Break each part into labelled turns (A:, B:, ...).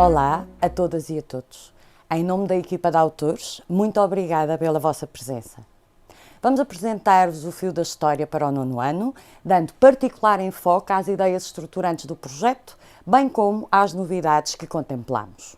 A: Olá a todas e a todos. Em nome da equipa de autores, muito obrigada pela vossa presença. Vamos apresentar-vos o fio da história para o 9º ano, dando particular enfoque às ideias estruturantes do projeto, bem como às novidades que contemplamos.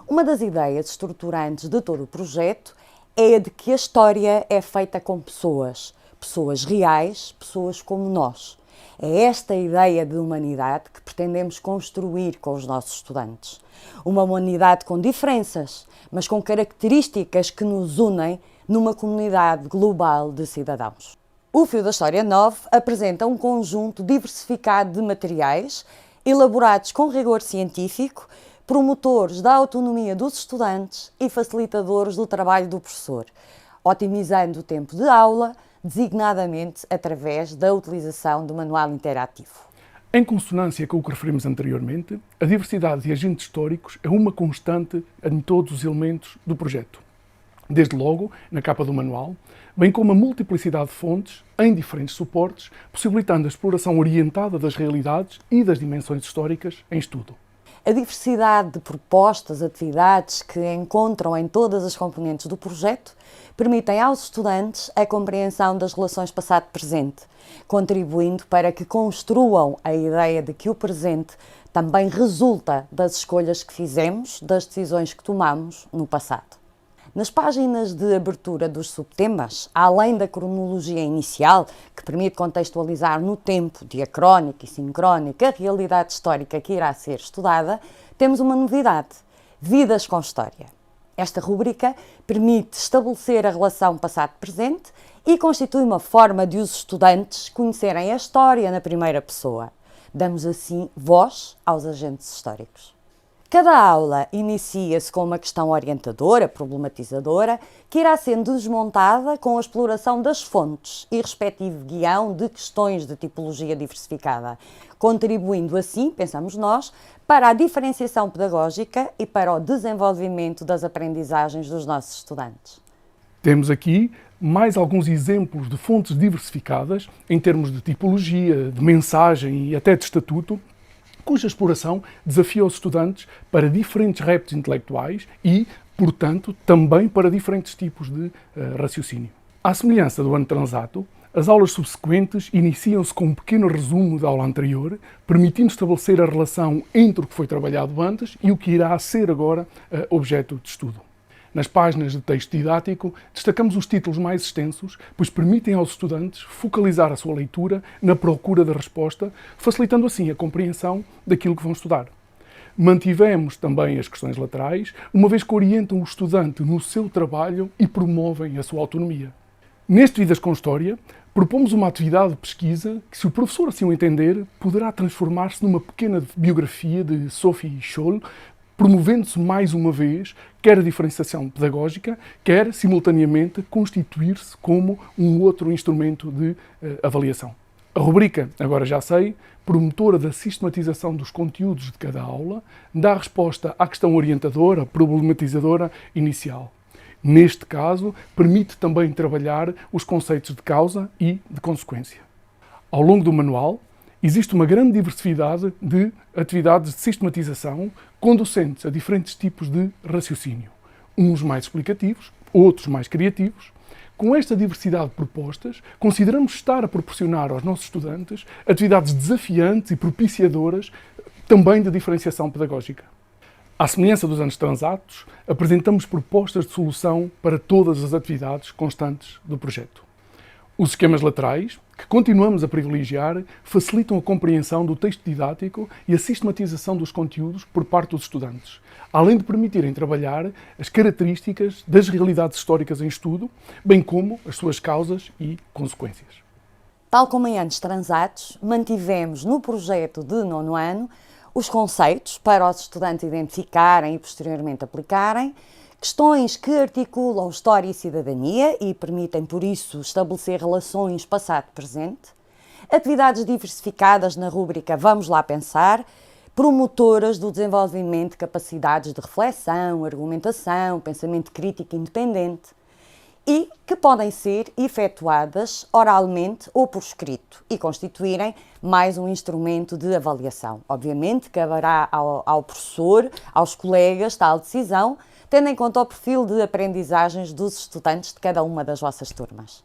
A: Uma das ideias estruturantes de todo o projeto é a de que a história é feita com pessoas reais, pessoas como nós. É esta ideia de humanidade que pretendemos construir com os nossos estudantes. Uma humanidade com diferenças, mas com características que nos unem numa comunidade global de cidadãos. O Fio da História 9 apresenta um conjunto diversificado de materiais, elaborados com rigor científico, promotores da autonomia dos estudantes e facilitadores do trabalho do professor, otimizando o tempo de aula, designadamente através da utilização do manual interativo.
B: Em consonância com o que referimos anteriormente, a diversidade de agentes históricos é uma constante em todos os elementos do projeto. Desde logo, na capa do manual, bem como a multiplicidade de fontes em diferentes suportes, possibilitando a exploração orientada das realidades e das dimensões históricas em estudo.
A: A diversidade de propostas, atividades que encontram em todas as componentes do projeto permitem aos estudantes a compreensão das relações passado-presente, contribuindo para que construam a ideia de que o presente também resulta das escolhas que fizemos, das decisões que tomamos no passado. Nas páginas de abertura dos subtemas, além da cronologia inicial, que permite contextualizar no tempo, diacrónica e sincrónica, a realidade histórica que irá ser estudada, temos uma novidade: Vidas com História. Esta rúbrica permite estabelecer a relação passado-presente e constitui uma forma de os estudantes conhecerem a história na primeira pessoa. Damos assim voz aos agentes históricos. Cada aula inicia-se com uma questão orientadora, problematizadora, que irá sendo desmontada com a exploração das fontes e respectivo guião de questões de tipologia diversificada, contribuindo assim, pensamos nós, para a diferenciação pedagógica e para o desenvolvimento das aprendizagens dos nossos estudantes.
B: Temos aqui mais alguns exemplos de fontes diversificadas em termos de tipologia, de mensagem e até de estatuto, cuja exploração desafia os estudantes para diferentes retos intelectuais e, portanto, também para diferentes tipos de raciocínio. À semelhança do ano transato, as aulas subsequentes iniciam-se com um pequeno resumo da aula anterior, permitindo estabelecer a relação entre o que foi trabalhado antes e o que irá ser agora objeto de estudo. Nas páginas de texto didático, destacamos os títulos mais extensos, pois permitem aos estudantes focalizar a sua leitura na procura da resposta, facilitando assim a compreensão daquilo que vão estudar. Mantivemos também as questões laterais, uma vez que orientam o estudante no seu trabalho e promovem a sua autonomia. Neste Vidas com História, propomos uma atividade de pesquisa que, se o professor assim o entender, poderá transformar-se numa pequena biografia de Sophie Scholl, promovendo-se mais uma vez quer a diferenciação pedagógica, quer, simultaneamente, constituir-se como um outro instrumento de avaliação. A rubrica, agora já sei, promotora da sistematização dos conteúdos de cada aula, dá resposta à questão orientadora, problematizadora inicial. Neste caso, permite também trabalhar os conceitos de causa e de consequência. Ao longo do manual, existe uma grande diversidade de atividades de sistematização conducentes a diferentes tipos de raciocínio. Uns mais explicativos, outros mais criativos. Com esta diversidade de propostas, consideramos estar a proporcionar aos nossos estudantes atividades desafiantes e propiciadoras também de diferenciação pedagógica. À semelhança dos anos transatos, apresentamos propostas de solução para todas as atividades constantes do projeto. Os esquemas laterais, que continuamos a privilegiar, facilitam a compreensão do texto didático e a sistematização dos conteúdos por parte dos estudantes, além de permitirem trabalhar as características das realidades históricas em estudo, bem como as suas causas e consequências.
A: Tal como em anos transatos, mantivemos no projeto de 9º ano os conceitos para os estudantes identificarem e posteriormente aplicarem, questões que articulam história e cidadania e permitem, por isso, estabelecer relações passado-presente, atividades diversificadas na rúbrica Vamos lá pensar, promotoras do desenvolvimento de capacidades de reflexão, argumentação, pensamento crítico independente, e que podem ser efetuadas oralmente ou por escrito e constituírem mais um instrumento de avaliação. Obviamente, caberá ao professor, aos colegas, tal decisão, tendo em conta o perfil de aprendizagens dos estudantes de cada uma das vossas turmas.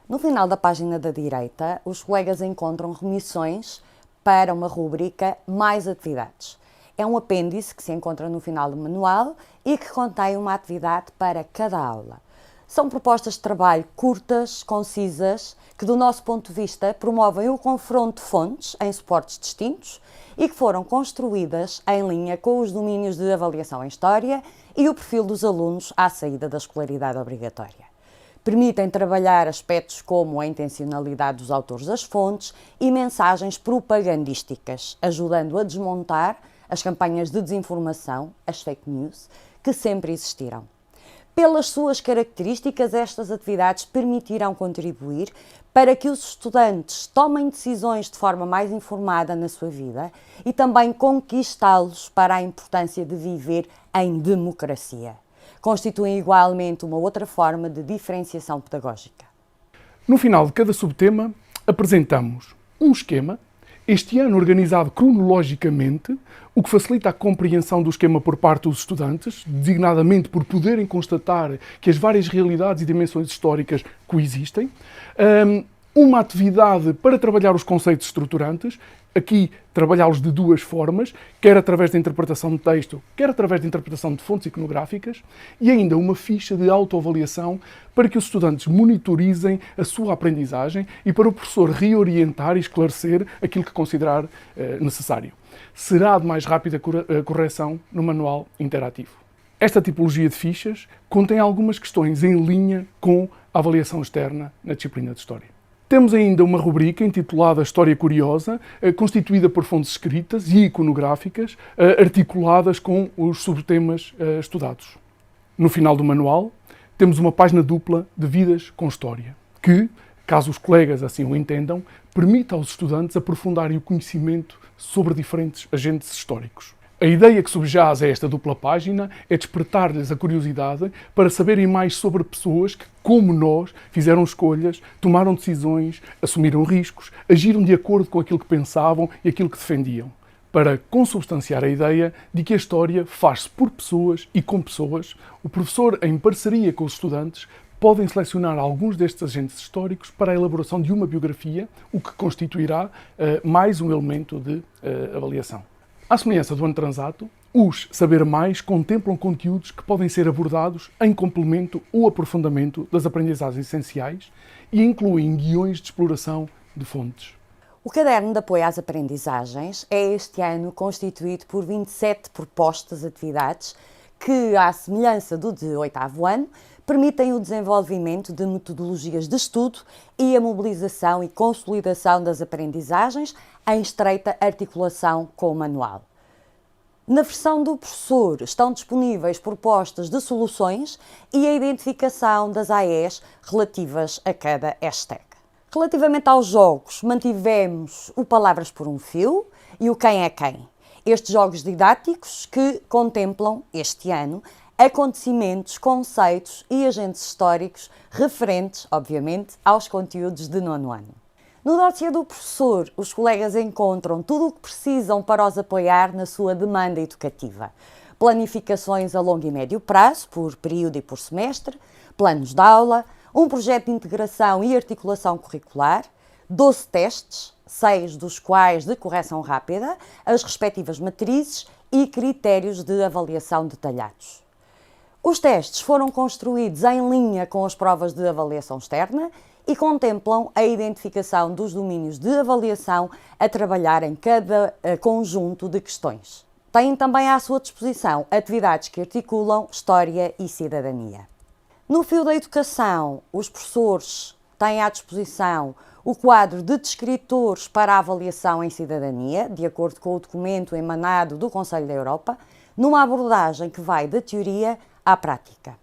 A: No final da página da direita, os colegas encontram remissões para uma rúbrica Mais Atividades. É um apêndice que se encontra no final do manual e que contém uma atividade para cada aula. São propostas de trabalho curtas, concisas, que do nosso ponto de vista promovem o confronto de fontes em suportes distintos e que foram construídas em linha com os domínios de avaliação em História e o perfil dos alunos à saída da escolaridade obrigatória. Permitem trabalhar aspectos como a intencionalidade dos autores das fontes e mensagens propagandísticas, ajudando a desmontar as campanhas de desinformação, as fake news, que sempre existiram. Pelas suas características, estas atividades permitirão contribuir para que os estudantes tomem decisões de forma mais informada na sua vida e também conquistá-los para a importância de viver em democracia. Constituem igualmente uma outra forma de diferenciação pedagógica.
B: No final de cada subtema, apresentamos um esquema, este ano organizado cronologicamente, o que facilita a compreensão do esquema por parte dos estudantes, designadamente por poderem constatar que as várias realidades e dimensões históricas coexistem. Uma atividade para trabalhar os conceitos estruturantes, aqui trabalhá-los de duas formas, quer através da interpretação de texto, quer através da interpretação de fontes iconográficas, e ainda uma ficha de autoavaliação para que os estudantes monitorizem a sua aprendizagem e para o professor reorientar e esclarecer aquilo que considerar necessário. Será de mais rápida correção no manual interativo. Esta tipologia de fichas contém algumas questões em linha com a avaliação externa na disciplina de História. Temos ainda uma rubrica intitulada História Curiosa, constituída por fontes escritas e iconográficas, articuladas com os subtemas estudados. No final do manual, temos uma página dupla de Vidas com História, que, caso os colegas assim o entendam, permite aos estudantes aprofundarem o conhecimento sobre diferentes agentes históricos. A ideia que subjaz a esta dupla página é despertar-lhes a curiosidade para saberem mais sobre pessoas que, como nós, fizeram escolhas, tomaram decisões, assumiram riscos, agiram de acordo com aquilo que pensavam e aquilo que defendiam, para consubstanciar a ideia de que a história faz-se por pessoas e com pessoas. O professor, em parceria com os estudantes, podem selecionar alguns destes agentes históricos para a elaboração de uma biografia, o que constituirá mais um elemento de avaliação. À semelhança do ano transato, os Saber Mais contemplam conteúdos que podem ser abordados em complemento ou aprofundamento das aprendizagens essenciais e incluem guiões de exploração de fontes.
A: O Caderno de Apoio às Aprendizagens é este ano constituído por 27 propostas de atividades que, à semelhança do de 8º ano, permitem o desenvolvimento de metodologias de estudo e a mobilização e consolidação das aprendizagens em estreita articulação com o manual. Na versão do professor estão disponíveis propostas de soluções e a identificação das AEs relativas a cada hashtag. Relativamente aos jogos, mantivemos o Palavras por um Fio e o Quem é Quem. Estes jogos didáticos que contemplam, este ano, acontecimentos, conceitos e agentes históricos referentes, obviamente, aos conteúdos de 9º ano. No dossiê do professor, os colegas encontram tudo o que precisam para os apoiar na sua demanda educativa. Planificações a longo e médio prazo, por período e por semestre, planos de aula, um projeto de integração e articulação curricular, 12 testes, 6 dos quais de correção rápida, as respectivas matrizes e critérios de avaliação detalhados. Os testes foram construídos em linha com as provas de avaliação externa e contemplam a identificação dos domínios de avaliação a trabalhar em cada conjunto de questões. Têm também à sua disposição atividades que articulam História e Cidadania. No fio da educação, os professores têm à disposição o quadro de descritores para a avaliação em cidadania, de acordo com o documento emanado do Conselho da Europa, numa abordagem que vai da teoria à prática.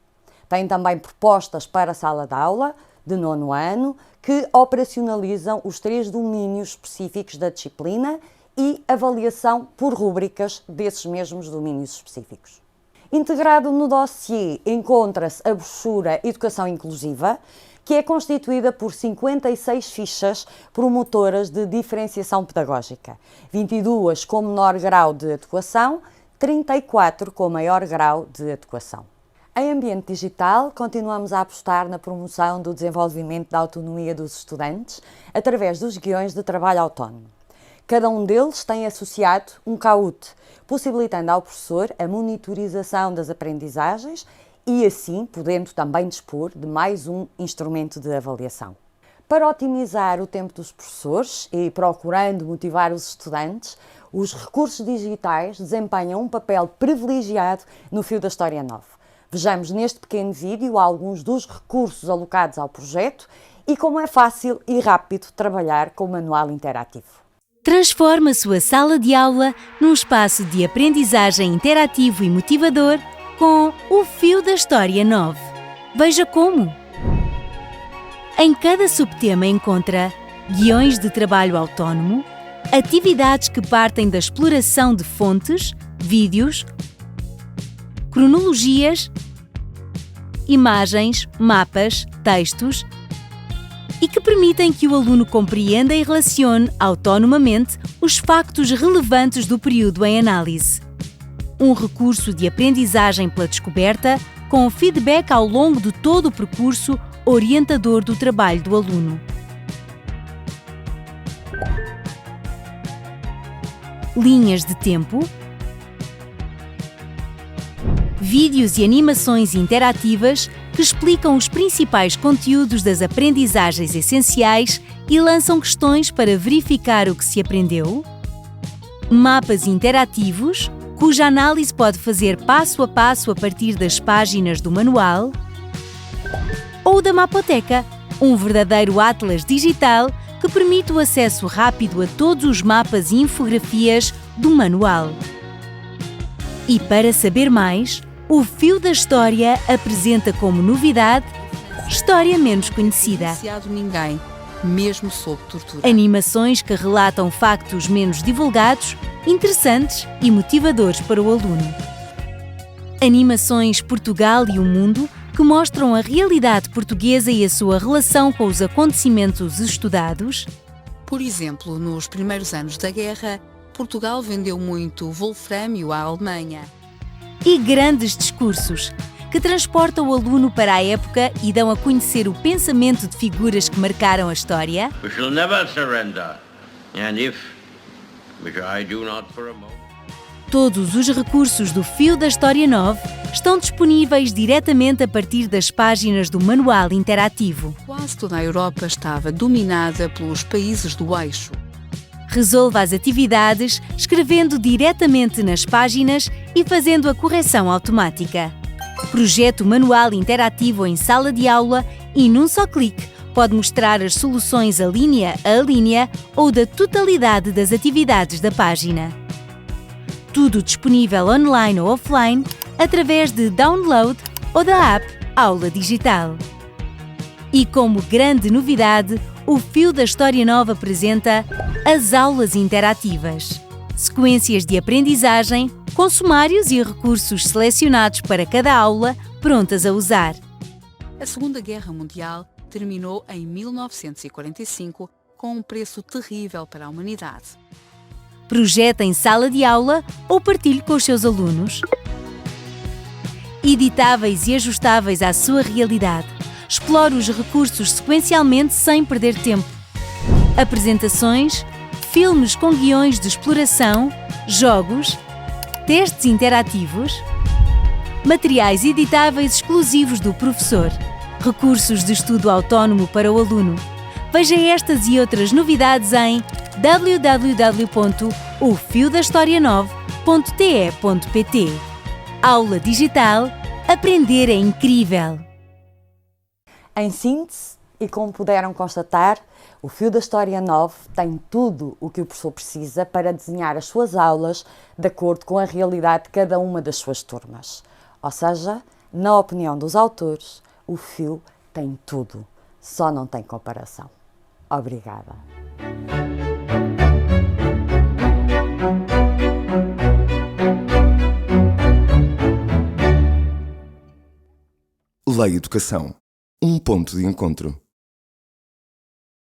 A: Tem também propostas para a sala de aula, de 9º ano, que operacionalizam os 3 domínios específicos da disciplina e avaliação por rúbricas desses mesmos domínios específicos. Integrado no dossiê encontra-se a brochura Educação Inclusiva, que é constituída por 56 fichas promotoras de diferenciação pedagógica, 22 com menor grau de adequação, 34 com maior grau de adequação. Em ambiente digital, continuamos a apostar na promoção do desenvolvimento da autonomia dos estudantes através dos guiões de trabalho autónomo. Cada um deles tem associado um CAUT, possibilitando ao professor a monitorização das aprendizagens e, assim, podendo também dispor de mais um instrumento de avaliação. Para otimizar o tempo dos professores e procurando motivar os estudantes, os recursos digitais desempenham um papel privilegiado no Fio da História Nova. Vejamos neste pequeno vídeo alguns dos recursos alocados ao projeto e como é fácil e rápido trabalhar com o manual interativo.
C: Transforma a sua sala de aula num espaço de aprendizagem interativo e motivador com o Fio da História 9. Veja como! Em cada subtema encontra guiões de trabalho autónomo, atividades que partem da exploração de fontes, vídeos, cronologias, imagens, mapas, textos e que permitem que o aluno compreenda e relacione autonomamente os factos relevantes do período em análise. Um recurso de aprendizagem pela descoberta, com feedback ao longo de todo o percurso orientador do trabalho do aluno. Linhas de tempo, vídeos e animações interativas que explicam os principais conteúdos das aprendizagens essenciais e lançam questões para verificar o que se aprendeu, mapas interativos, cuja análise pode fazer passo a passo a partir das páginas do manual, ou da Mapoteca, um verdadeiro atlas digital que permite o acesso rápido a todos os mapas e infografias do manual. E para saber mais, o Fio da História apresenta como novidade História Menos Conhecida.
D: Ninguém, mesmo sob tortura.
C: Animações que relatam factos menos divulgados, interessantes e motivadores para o aluno. Animações Portugal e o Mundo que mostram a realidade portuguesa e a sua relação com os acontecimentos estudados.
D: Por exemplo, nos primeiros anos da guerra, Portugal vendeu muito wolframio à Alemanha.
C: E grandes discursos, que transportam o aluno para a época e dão a conhecer o pensamento de figuras que marcaram a história.
E: We shall never surrender, and if, which I do not for a moment.
C: Todos os recursos do Fio da História 9 estão disponíveis diretamente a partir das páginas do manual interativo.
D: Quase toda a Europa estava dominada pelos países do eixo.
C: Resolva as atividades escrevendo diretamente nas páginas e fazendo a correção automática. Projete o manual interativo em sala de aula e, num só clique, pode mostrar as soluções a linha ou da totalidade das atividades da página. Tudo disponível online ou offline, através de download ou da app Aula Digital. E como grande novidade, o Fio da História Nova apresenta as aulas interativas. Sequências de aprendizagem, com sumários e recursos selecionados para cada aula, prontas a usar.
D: A Segunda Guerra Mundial terminou em 1945 com um preço terrível para a humanidade.
C: Projeta em sala de aula ou partilhe com os seus alunos. Editáveis e ajustáveis à sua realidade. Explore os recursos sequencialmente sem perder tempo. Apresentações, filmes com guiões de exploração, jogos, testes interativos, materiais editáveis exclusivos do professor, recursos de estudo autónomo para o aluno. Veja estas e outras novidades em www.ofiodahistoria9.te.pt. Aula digital. Aprender é incrível!
A: Em síntese, e como puderam constatar, o Fio da História 9 tem tudo o que o professor precisa para desenhar as suas aulas de acordo com a realidade de cada uma das suas turmas. Ou seja, na opinião dos autores, o Fio tem tudo, só não tem comparação. Obrigada.
F: Lei Educação. Um ponto de encontro.